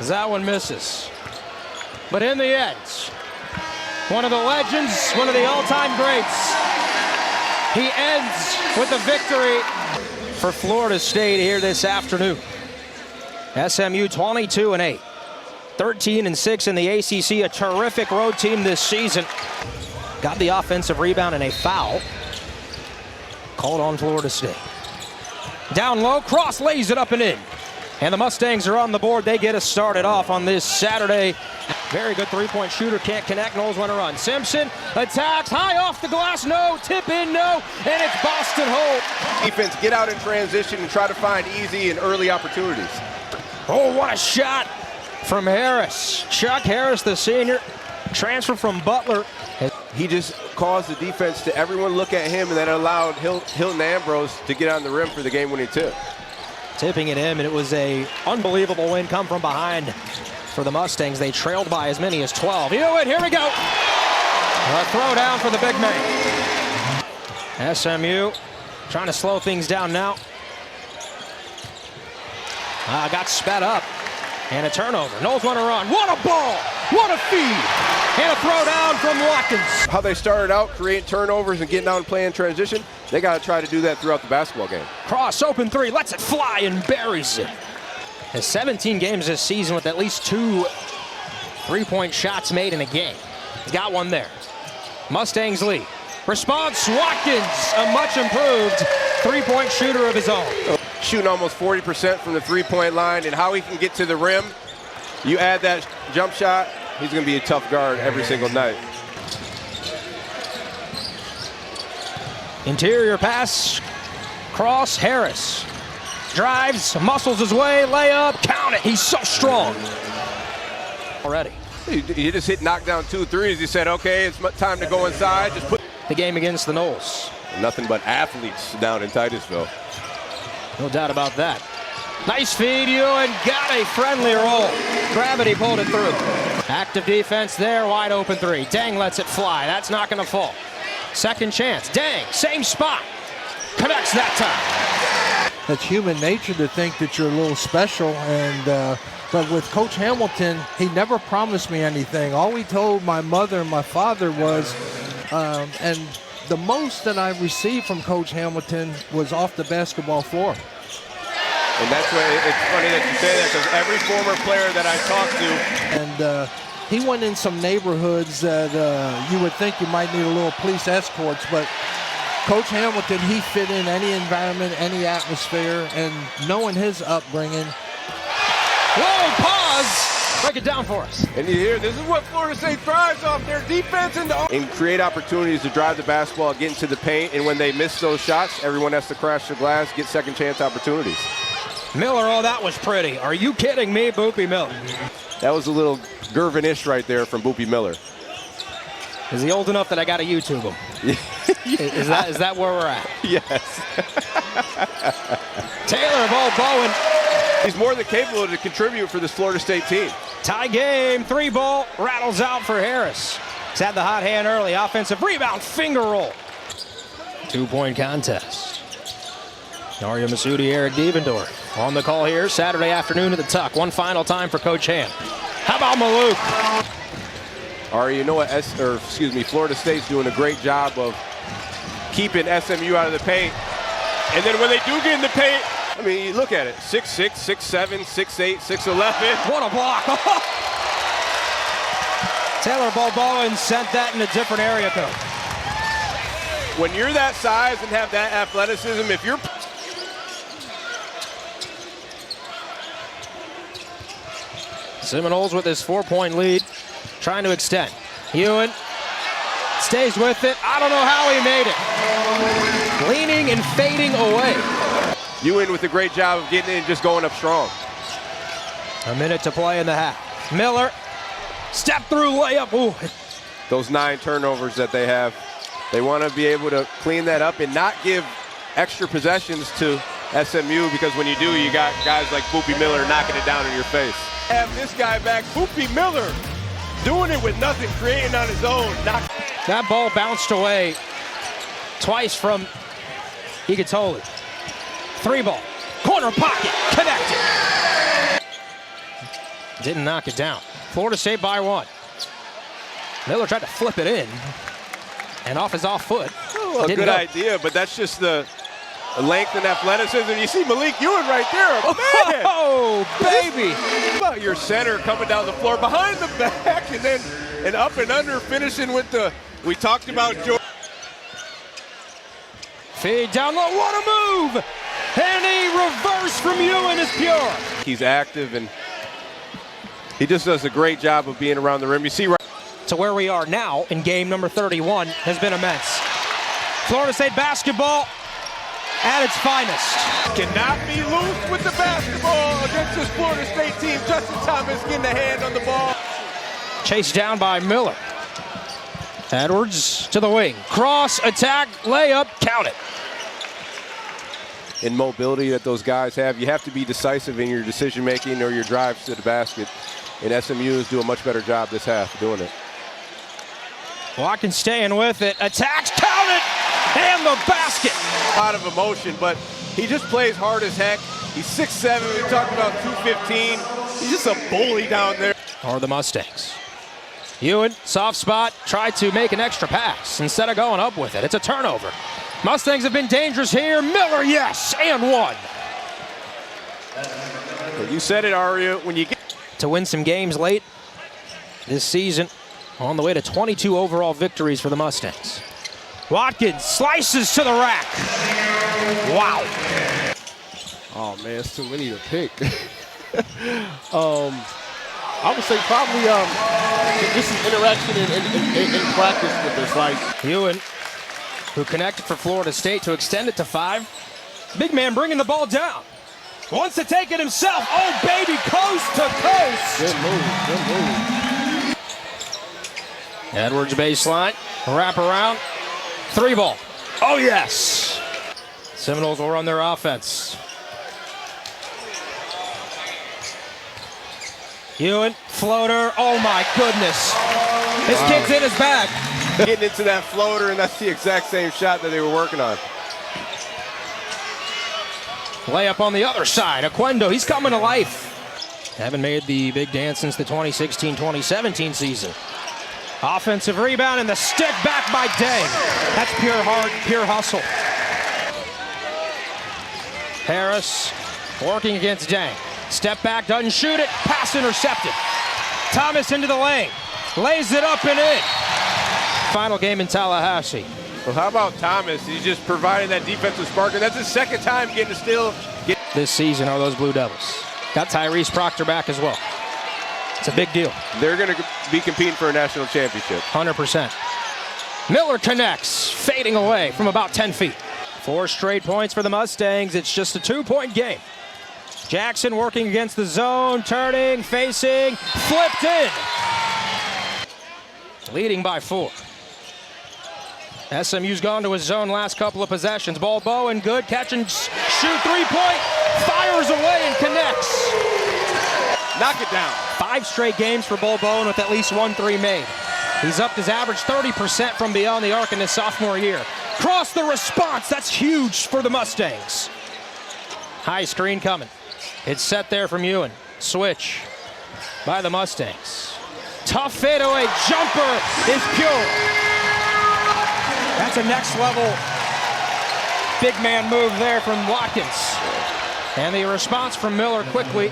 That one misses. But in the end, one of the legends, one of the all-time greats, he ends with a victory for Florida State here this afternoon. SMU 22-8, 13-6 in the ACC, a terrific road team this season. Got the offensive rebound and a foul called on Florida State. Down low, Cross lays it up and in. And the Mustangs are on the board. They get us started off on this Saturday. Very good three-point shooter, can't connect. Knowles want to run. Simpson attacks, high off the glass, no. Tip in, no. And it's Boston Holt. Defense, get out in transition and try to find easy and early opportunities. Oh, what a shot from Harris. Chuck Harris, the senior, transfer from Butler. He just caused the defense to everyone look at him, and that allowed Hilton Ambrose to get on the rim for the game-winning tip. Tipping it in, and it was a unbelievable win come from behind for the Mustangs. They trailed by as many as 12. Ewin, here we go. A throw down for the big man. SMU trying to slow things down now. Got sped up. And a turnover. Knowles want to run. What a ball! What a feed! And a throw down from Watkins. How they started out, creating turnovers and getting out and playing transition, they got to try to do that throughout the basketball game. Cross, open three, lets it fly and buries it. Has 17 games this season with at least 2 three-point shots made in a game. He's got one there. Mustangs lead. Response, Watkins, a much improved three-point shooter of his own. Shooting almost 40% from the three-point line, and how he can get to the rim. You add that jump shot, he's going to be a tough guard every single night. Interior pass, Cross, Harris. Drives, muscles his way, layup, count it. He's so strong. Already. He just hit knockdown 2 threes. He said, okay, it's time to go inside. Just put the game against the Noles. Nothing but athletes down in Titusville. No doubt about that. Nice feed, Ewin got a friendly roll. Gravity pulled it through. Active defense there, wide open three. Deng lets it fly, that's not gonna fall. Second chance, Deng, same spot. Connects that time. It's human nature to think that you're a little special, and but with Coach Hamilton, he never promised me anything. All he told my mother and my father was, and the most that I received from Coach Hamilton was off the basketball floor. And that's why it's funny that you say that, because every former player that I talked to. And he went in some neighborhoods that you would think you might need a little police escorts, but Coach Hamilton, he fit in any environment, any atmosphere, and knowing his upbringing. Whoa, pause! Break it down for us. And you hear, this is what Florida State thrives off, their defense and create opportunities to drive the basketball, get into the paint, and when they miss those shots, everyone has to crash the glass, get second chance opportunities. Miller, oh, that was pretty. Are you kidding me, Boopie Miller? That was a little Gervin-ish right there from Boopie Miller. Is he old enough that I got to YouTube him? Is that where we're at? Yes. Taylor Ball Bowen. He's more than capable to contribute for this Florida State team. Tie game, 3-ball, rattles out for Harris. He's had the hot hand early, offensive rebound, finger roll. 2-point contest. Naria Masudi, Eric Devendorf on the call here Saturday afternoon at the Tuck. One final time for Coach Ham. How about Malique? Ari, you know what, Florida State's doing a great job of keeping SMU out of the paint. And then when they do get in the paint, I mean, you look at it, 6'6", 6'7", 6'8", 6'11". What a block. Taylor Bowen sent that in a different area code. When you're that size and have that athleticism, if you're... Seminoles with his 4-point lead, trying to extend. Ewin stays with it. I don't know how he made it. Leaning and fading away. Ewin with a great job of getting in and just going up strong. A minute to play in the half. Miller, step through layup. Ooh. Those 9 turnovers that they have, they want to be able to clean that up and not give extra possessions to SMU, because when you do, you got guys like Boopie Miller knocking it down in your face. Have this guy back, Boopie Miller, doing it with nothing, creating on his own. That ball bounced away twice from Igatoli. 3-ball, corner pocket, connected. Didn't knock it down. Florida State by 1. Miller tried to flip it in. And off his off foot. Oh, a good idea, but that's just the length and athleticism. You see Malique Ewin right there. Man. Oh, baby. How about your center coming down the floor behind the back and then an up and under finishing with the, we talked about George. Feed down low, what a move! And a reverse from Ewin is pure. He's active and he just does a great job of being around the rim. You see right to where we are now in game number 31 has been immense. Florida State basketball at its finest. Cannot be loose with the basketball against this Florida State team. Justin Thomas getting a hand on the ball. Chased down by Miller. Edwards to the wing. Cross, attack, layup, count it. In mobility that those guys have, you have to be decisive in your decision making or your drives to the basket. And SMU is doing a much better job this half of doing it. Watkins staying with it. Attacks, count it, and the basket. A lot of emotion, but he just plays hard as heck. He's 6'7", we talked about 215. He's just a bully down there. Or the Mustangs. Ewin, soft spot, tried to make an extra pass instead of going up with it. It's a turnover. Mustangs have been dangerous here. Miller, yes, and one. You said it, Aria, when you get to win some games late this season, on the way to 22 overall victories for the Mustangs. Watkins slices to the rack. Wow. Oh man, it's too many to pick. I would say probably just some interaction in practice with this. Like Ewin, who connected for Florida State to extend it to 5. Big man bringing the ball down. Wants to take it himself. Oh, baby, coast to coast. Good move, good move. Edwards baseline, wrap around, 3 ball. Oh, yes. Seminoles will run their offense. Ewin, floater, oh my goodness. This kid's in his bag. getting into that floater, and that's the exact same shot that they were working on. Layup on the other side. Oquendo, he's coming to life. Haven't made the big dance since the 2016-2017 season. Offensive rebound and the stick back by Deng. That's pure heart, pure hustle. Harris working against Deng. Step back, doesn't shoot it, pass intercepted. Thomas into the lane, lays it up and in. Final game in Tallahassee. Well, how about Thomas? He's just providing that defensive spark, and that's his second time getting a steal. This season are those Blue Devils. Got Tyrese Proctor back as well. It's a big deal. They're going to be competing for a national championship. 100%. Miller connects, fading away from about 10 feet. 4 straight points for the Mustangs. It's just a 2-point game. Jackson working against the zone, turning, facing, flipped in. Leading by 4. SMU's gone to his zone last couple of possessions. Ball Bowen, good, catch and shoot, 3-point, fires away and connects. Knock it down. 5 straight games for Ball Bowen with at least 1 3 made. He's upped his average 30% from beyond the arc in his sophomore year. Cross the response, that's huge for the Mustangs. High screen coming. It's set there from Ewin. Switch by the Mustangs. Tough fadeaway jumper is pure. That's a next level big man move there from Watkins. And the response from Miller quickly